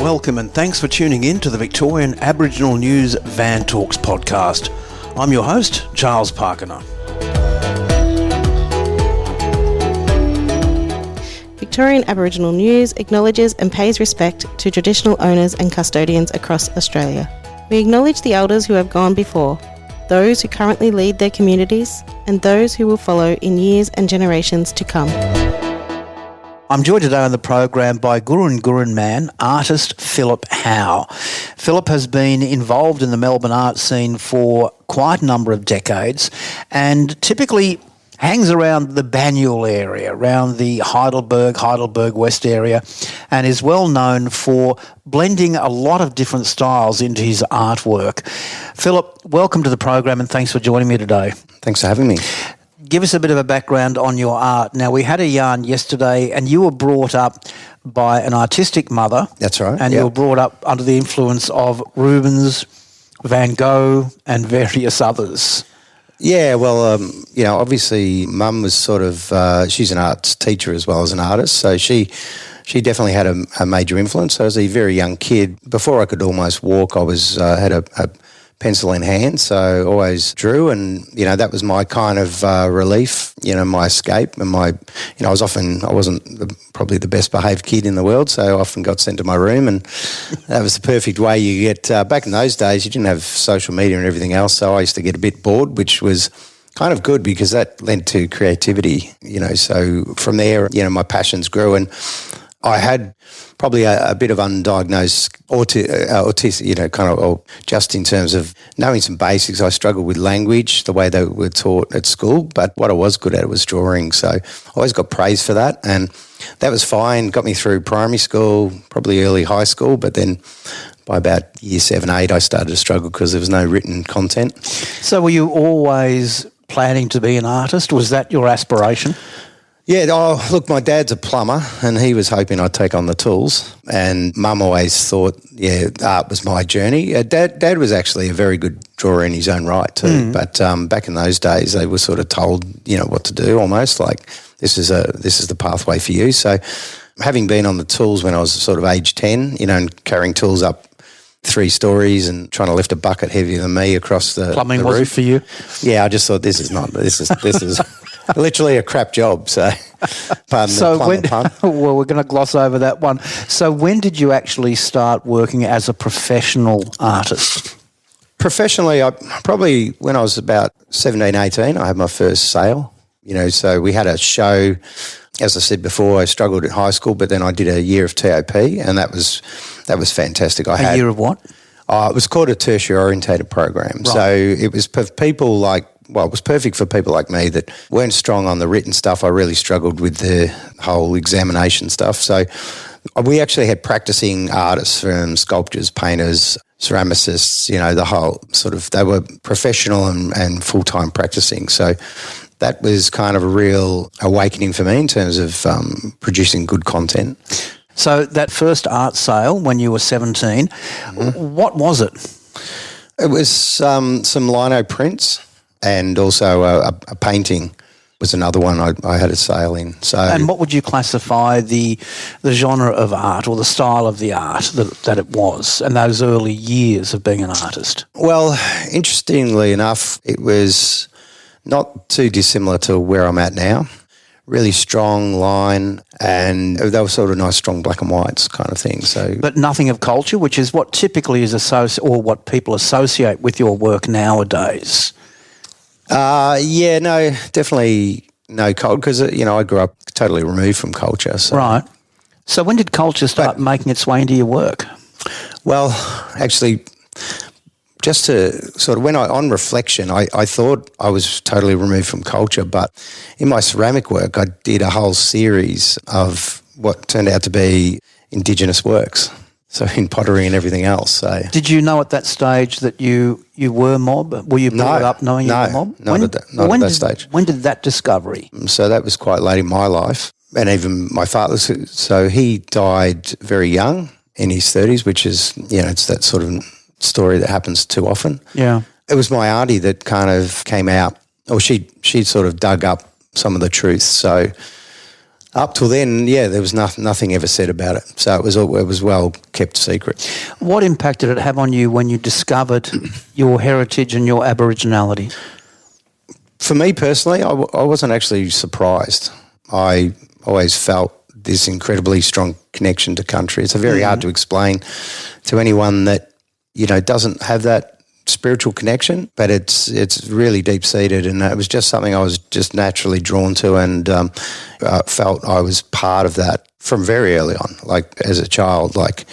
Welcome and thanks for tuning in to the Victorian Aboriginal News Van Talks podcast. I'm your host, Charles Pakana. Victorian Aboriginal News acknowledges and pays respect to traditional owners and custodians across Australia. We acknowledge the elders who have gone before, those who currently lead their communities, and those who will follow in years and generations to come. I'm joined today on the program by Gurrin Gurrin man, artist Phillip Howe. Phillip has been involved in the Melbourne art scene for quite a number of decades and typically hangs around the Banyule area, around the Heidelberg West area, and is well known for blending a lot of different styles into his artwork. Phillip, welcome to the program and thanks for joining me today. Thanks for having me. Give us a bit of a background on your art. Now, we had a yarn yesterday and you were brought up by an artistic mother. That's right. And you were brought up under the influence of Rubens, Van Gogh and various others. Yeah, well, obviously Mum was sort of, she's an arts teacher as well as an artist, so she definitely had a major influence. So as a very young kid, before I could almost walk, I was had a pencil in hand, so always drew, and that was my kind of relief, my escape, and I wasn't probably the best behaved kid in the world, so I often got sent to my room, and that was the perfect way you get. Back in those days, you didn't have social media and everything else, so I used to get a bit bored, which was kind of good because that led to creativity. So from there, my passions grew, and I had probably a bit of undiagnosed autism, kind of, or just in terms of knowing some basics. I struggled with language, the way they were taught at school, but what I was good at was drawing. So I always got praise for that, and that was fine. Got me through primary school, probably early high school, but then by about year 7, 8, I started to struggle because there was no written content. So were you always planning to be an artist? Was that your aspiration? Yeah, look, my dad's a plumber and he was hoping I'd take on the tools, and Mum always thought, art was my journey. Dad was actually a very good drawer in his own right too, but back in those days they were sort of told, what to do almost, like this is the pathway for you. So having been on the tools when I was sort of age 10, and carrying tools up 3 stories and trying to lift a bucket heavier than me across the Plumbing the wasn't roof. for you? Yeah, I just thought this is literally a crap job, so pardon the pun. Well, we're going to gloss over that one. So when did you actually start working as a professional artist? Professionally, probably when I was about 17, 18, I had my first sale. So we had a show. As I said before, I struggled at high school, but then I did a year of TOP, and that was fantastic. A year of what? It was called a tertiary orientated program. Right. So it was for people it was perfect for people like me that weren't strong on the written stuff. I really struggled with the whole examination stuff. So we actually had practising artists, from sculptors, painters, ceramicists, the whole sort of, they were professional and full-time practising. So that was kind of a real awakening for me in terms of producing good content. So that first art sale when you were 17, what was it? It was some lino prints, and also a painting was another one I had a sale in. So, and what would you classify the genre of art or the style of the art that it was in those early years of being an artist? Well, interestingly enough, it was not too dissimilar to where I'm at now. Really strong line, and they were sort of nice, strong black and whites kind of thing. So, but nothing of culture, which is what typically is or what people associate with your work nowadays. No, definitely no culture, because I grew up totally removed from culture. So. Right. So when did culture start making its way into your work? Well, actually, just to sort of, on reflection, I thought I was totally removed from culture, but in my ceramic work, I did a whole series of what turned out to be Indigenous works. So in pottery and everything else. So did you know at that stage that you were mob? Were you brought up knowing you were mob? Not at that stage. When did that discovery? So that was quite late in my life, and even my father. So he died very young, in his 30s, which is, it's that sort of story that happens too often. Yeah. It was my auntie that kind of came out, or she sort of dug up some of the truth. So Up till then, there was nothing ever said about it. So it was well kept secret. What impact did it have on you when you discovered your heritage and your Aboriginality? For me personally, I wasn't actually surprised. I always felt this incredibly strong connection to country. It's very hard to explain to anyone that, doesn't have that spiritual connection, but it's really deep-seated, and it was just something I was just naturally drawn to, and felt I was part of that from very early on, like as a child, like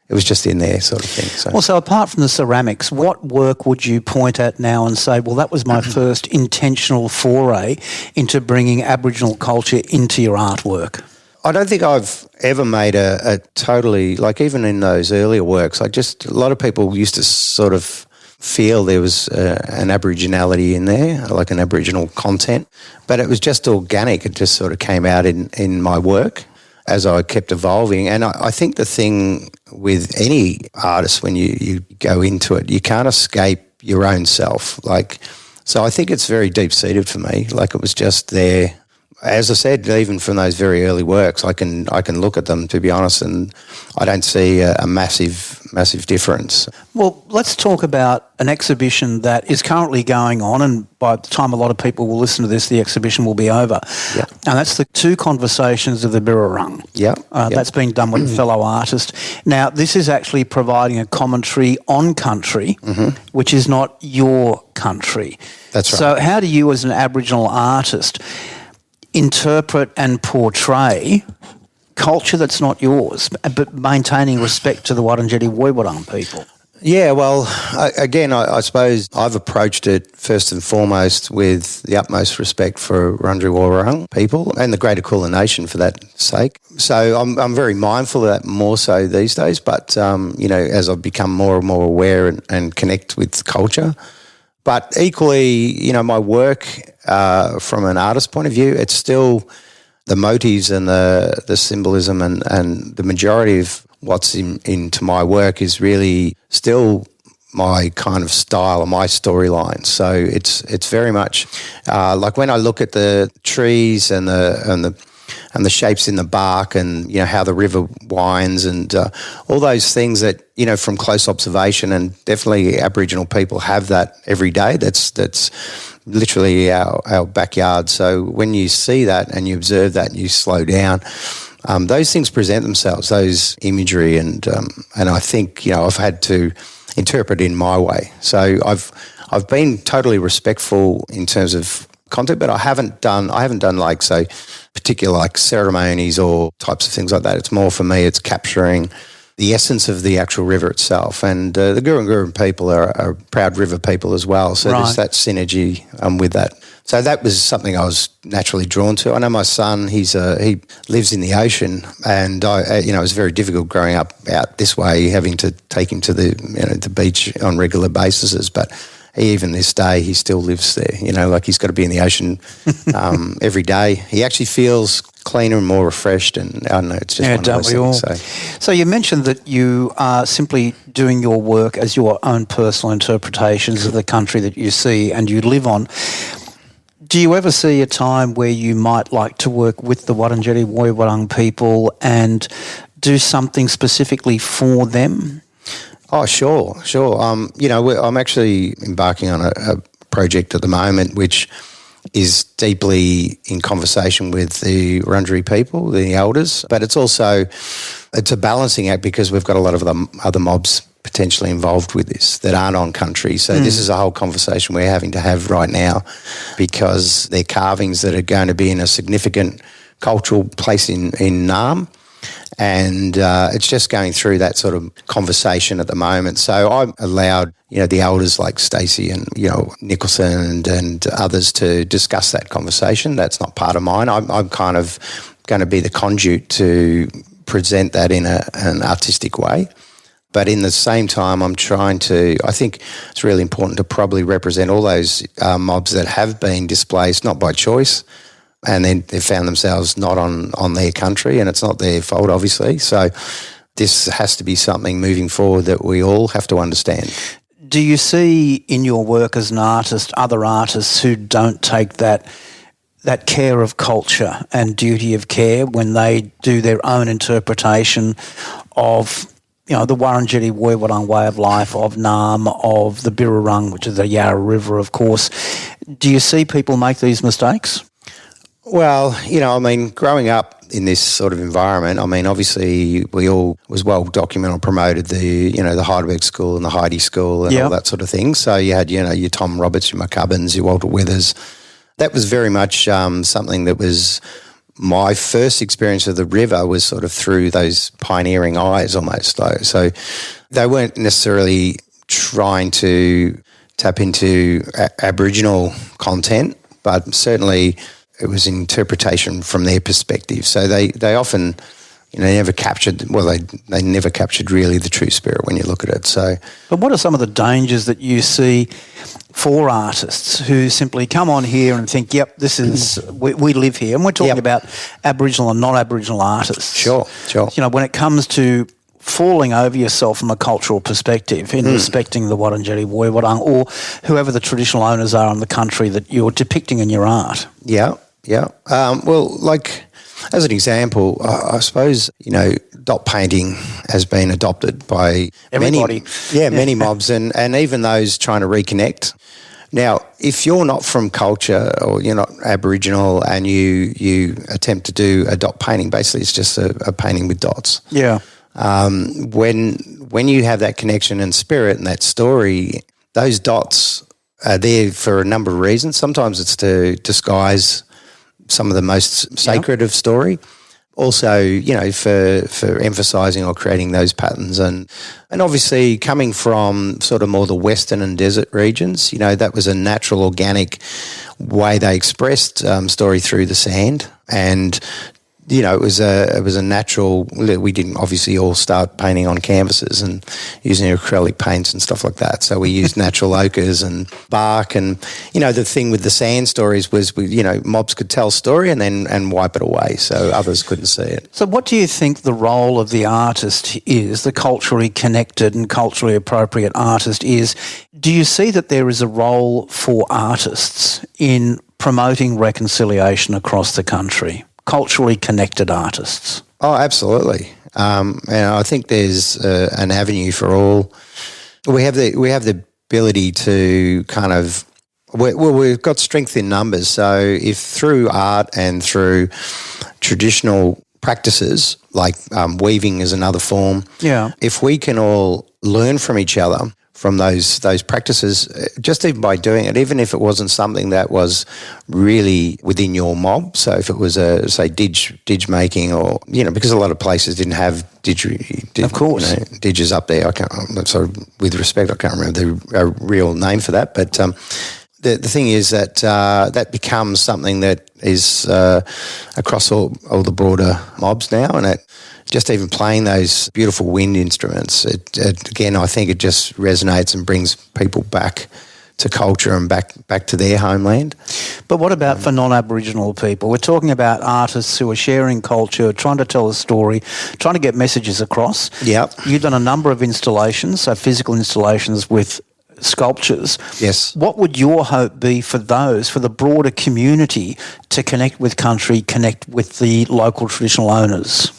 it was just in there sort of thing. So. Also, apart from the ceramics, what work would you point at now and say, well, that was my first intentional foray into bringing Aboriginal culture into your artwork? I don't think I've ever made a totally, like even in those earlier works, a lot of people used to sort of feel there was an Aboriginality in there, like an Aboriginal content, but it was just organic. It just sort of came out in my work as I kept evolving. And I think the thing with any artist, when you go into it, you can't escape your own self. So I think it's very deep-seated for me. Like it was just there. As I said, even from those very early works, I can look at them, to be honest, and I don't see a massive difference. Well, let's talk about an exhibition that is currently going on, and by the time a lot of people will listen to this, the exhibition will be over. Yeah. And that's the Two Conversations of the Birrarung. Yeah. That's been done with a fellow artist. Now, this is actually providing a commentary on country, which is not your country. That's right. So how do you, as an Aboriginal artist, interpret and portray culture that's not yours, but maintaining respect to the Wurundjeri people? Yeah, well, I suppose I've approached it first and foremost with the utmost respect for Wurundjeri people and the greater Kulin Nation for that sake. So I'm very mindful of that more so these days, but, as I've become more and more aware and connect with culture. But equally, my work from an artist's point of view, it's still the motifs and the symbolism and the majority of what's into my work is really still my kind of style or my storyline. So it's very much like when I look at the trees and the shapes in the bark and, how the river winds and all those things that, from close observation, and definitely Aboriginal people have that every day. That's literally our backyard. So when you see that and you observe that and you slow down, those things present themselves, those imagery, and I think, I've had to interpret in my way. So I've been totally respectful in terms of content, but I haven't done like, say, particular like ceremonies or types of things like that. It's more for me, it's capturing the essence of the actual river itself. And the Gurrin Gurrin people are proud river people as well. So there's that synergy with that. So that was something I was naturally drawn to. I know my son, he lives in the ocean, and it was very difficult growing up out this way, having to take him to the beach on regular basis. But even this day, he still lives there. Like he's got to be in the ocean every day. He actually feels cleaner and more refreshed, and I don't know, it's just one of those things. So you mentioned that you are simply doing your work as your own personal interpretations of the country that you see and you live on. Do you ever see a time where you might like to work with the Wurundjeri people and do something specifically for them? Oh, sure. I'm actually embarking on a project at the moment which is deeply in conversation with the Wurundjeri people, the elders, but it's a balancing act because we've got a lot of other mobs potentially involved with this that aren't on country. So this is a whole conversation we're having to have right now because they're carvings that are going to be in a significant cultural place in Naarm. And it's just going through that sort of conversation at the moment. So I allowed, the elders like Stacey and, Nicholson and others to discuss that conversation. That's not part of mine. I'm kind of going to be the conduit to present that in an artistic way. But in the same time, I think it's really important to probably represent all those mobs that have been displaced, not by choice, and then they found themselves not on their country, and it's not their fault, obviously. So this has to be something moving forward that we all have to understand. Do you see in your work as an artist other artists who don't take that that care of culture and duty of care when they do their own interpretation of, the Wurundjeri Woiwurrung way of life, of Naarm, of the Birrarung, which is the Yarra River, of course. Do you see people make these mistakes? Well, growing up in this sort of environment, obviously we all was well documented and promoted the Heidelberg School and the Heidi School and all that sort of thing. So you had, your Tom Roberts, your McCubbins, your Walter Withers. That was very much something that was my first experience of the river was sort of through those pioneering eyes almost. So they weren't necessarily trying to tap into Aboriginal content, but certainly it was interpretation from their perspective. So they often, never captured, they never captured really the true spirit when you look at it. So, but what are some of the dangers that you see for artists who simply come on here and think, yep, this is, we live here, and we're talking about Aboriginal and non-Aboriginal artists. Sure. When it comes to falling over yourself from a cultural perspective in respecting the Wurundjeri Woiwurrung or whoever the traditional owners are in the country that you're depicting in your art. Yeah. As an example, I suppose, dot painting has been adopted by everybody. Many mobs and even those trying to reconnect. Now, if you're not from culture or you're not Aboriginal and you attempt to do a dot painting, basically it's just a painting with dots. Yeah. When you have that connection and spirit and that story, those dots are there for a number of reasons. Sometimes it's to disguise some of the most sacred of story. Also, for emphasising or creating those patterns. And obviously coming from sort of more the western and desert regions, that was a natural, organic way they expressed story through the sand. And it was a natural. We didn't obviously all start painting on canvases and using acrylic paints and stuff like that. So we used natural ochres and bark, and the thing with the sand stories was, mobs could tell a story and wipe it away, so others couldn't see it. So, what do you think the role of the artist is? The culturally connected and culturally appropriate artist is. Do you see that there is a role for artists in promoting reconciliation across the country? Culturally connected artists. Oh, absolutely. And I think there's an avenue for all. We have the ability to kind of. We've got strength in numbers. So if through art and through traditional practices like weaving is another form. Yeah. If we can all learn from each other, from those practices, just even by doing it, even if it wasn't something that was really within your mob. So if it was say didge making, or because a lot of places didn't have of course, didges up there. With respect, I can't remember the real name for that, but the thing is that that becomes something that is across all the broader mobs now, and just even playing those beautiful wind instruments, again, I think it just resonates and brings people back to culture and back to their homeland. But what about for non-Aboriginal people? We're talking about artists who are sharing culture, trying to tell a story, trying to get messages across. Yep. You've done a number of installations, so physical installations with sculptures. Yes. What would your hope be for those, for the broader community, to connect with country, connect with the local traditional owners?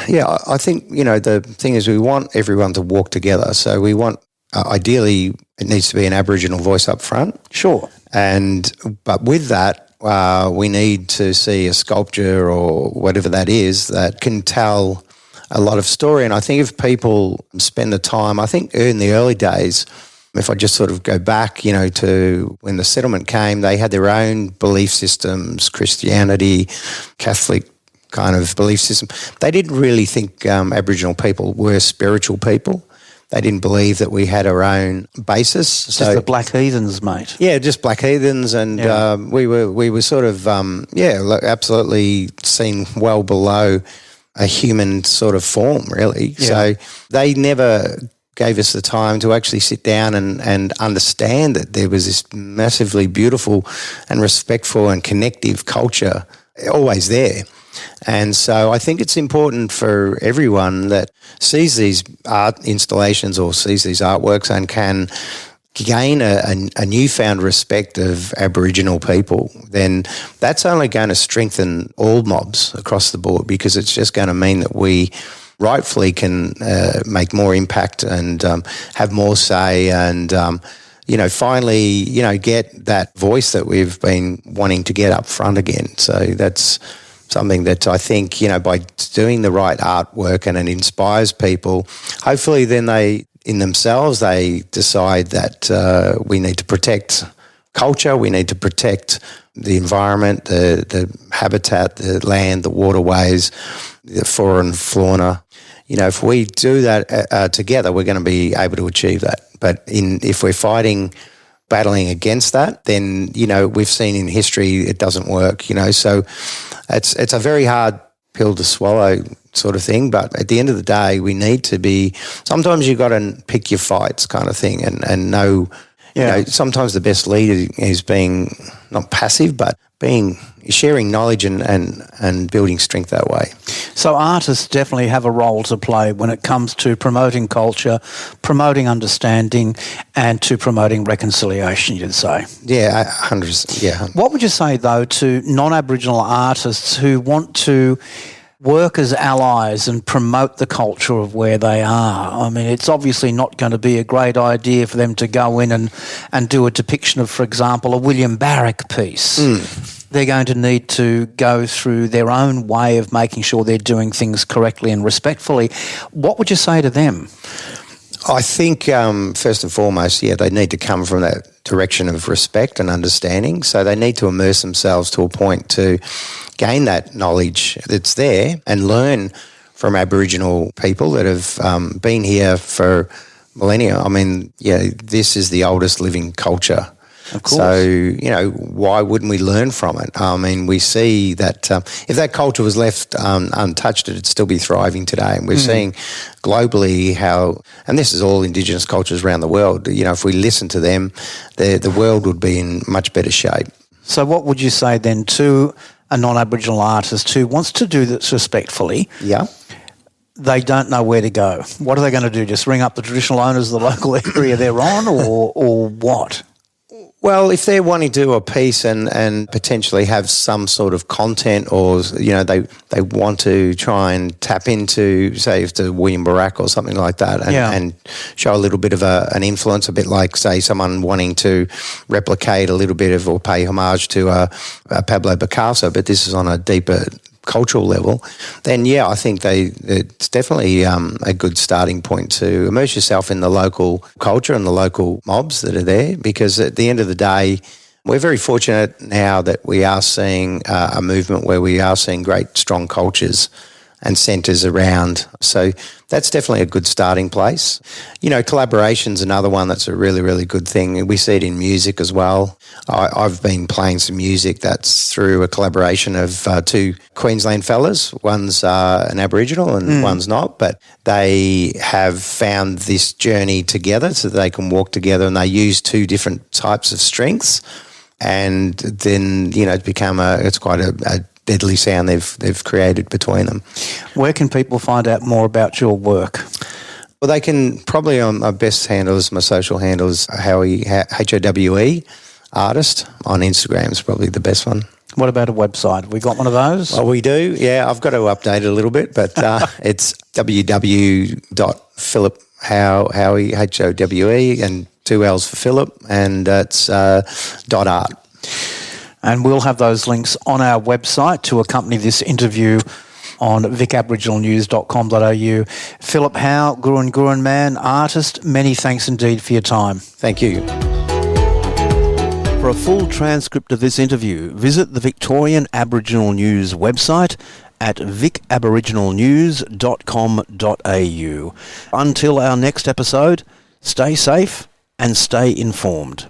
Yeah, I think, the thing is we want everyone to walk together. So we want, ideally, it needs to be an Aboriginal voice up front. Sure. But with that, we need to see a sculpture or whatever that is that can tell a lot of story. And I think if people spend the time, I think in the early days, if I just sort of go back, to when the settlement came, they had their own belief systems, Christianity, Catholic kind of belief system. They didn't really think Aboriginal people were spiritual people. They didn't believe that we had our own basis. Just the black heathens, mate. Yeah, just black heathens, and we were sort of absolutely seen well below a human sort of form, really. Yeah. So they never gave us the time to actually sit down and understand that there was this massively beautiful and respectful and connective culture always there. And so I think it's important for everyone that sees these art installations or sees these artworks and can gain a newfound respect of Aboriginal people, then that's only going to strengthen all mobs across the board, because it's just going to mean that we rightfully can make more impact and have more say and, finally, get that voice that we've been wanting to get up front again. So that's something that I think, by doing the right artwork and it inspires people, hopefully then they decide that we need to protect culture, we need to protect the environment, the habitat, the land, the waterways, the flora and fauna. If we do that together, we're going to be able to achieve that. But if we're battling against that, then, we've seen in history it doesn't work, So it's a very hard pill to swallow sort of thing. But at the end of the day, we need to be, sometimes you've got to pick your fights kind of thing and know, sometimes the best leader is being not passive, but sharing knowledge and building strength that way. So artists definitely have a role to play when it comes to promoting culture, promoting understanding, and to promoting reconciliation, you'd say. Yeah, 100%. Yeah. What would you say, though, to non-Aboriginal artists who want to work as allies and promote the culture of where they are? I mean, it's obviously not going to be a great idea for them to go in and do a depiction of, for example, a William Barrack piece. They're going to need to go through their own way of making sure they're doing things correctly and respectfully. What would you say to them? I think, first and foremost, they need to come from that direction of respect and understanding. So they need to immerse themselves to a point to gain that knowledge that's there and learn from Aboriginal people that have been here for millennia. I mean, this is the oldest living culture. Of course. So, why wouldn't we learn from it? I mean, we see that if that culture was left untouched, it'd still be thriving today. And we're seeing globally how, and this is all Indigenous cultures around the world, if we listen to them, the world would be in much better shape. So what would you say then to a non-Aboriginal artist who wants to do this respectfully? Yeah. They don't know where to go. What are they going to do? Just ring up the traditional owners of the local area they're on, or what? Well, if they're wanting to do a piece and potentially have some sort of content, or they want to try and tap into, say, if it's William Barrack or something like that, and show a little bit of an influence, a bit like, say, someone wanting to replicate a little bit of or pay homage to a Pablo Picasso, but this is on a deeper cultural level, then I think it's definitely a good starting point to immerse yourself in the local culture and the local mobs that are there, because at the end of the day, we're very fortunate now that we are seeing a movement where we are seeing great, strong cultures and centres around. So that's definitely a good starting place. Collaboration's another one that's a really, really good thing. We see it in music as well. I've been playing some music that's through a collaboration of two Queensland fellas. One's an Aboriginal and one's not, but they have found this journey together so that they can walk together, and they use two different types of strengths. And then, it's become it's quite a deadly sound they've created between them. Where can people find out more about your work? Well, they can probably, on my best handles, my social handles, Howie, Howe, artist on Instagram is probably the best one. What about a website? Have we got one of those? Oh, we do, yeah. I've got to update it a little bit, but it's www.philliphowe, Howie, Howe, and 2 L's for Phillip, and it's .art. And we'll have those links on our website to accompany this interview on vicaboriginalnews.com.au. Phillip Howe, Gurrin Gurrin man, artist, many thanks indeed for your time. Thank you. For a full transcript of this interview, visit the Victorian Aboriginal News website at vicaboriginalnews.com.au. Until our next episode, stay safe and stay informed.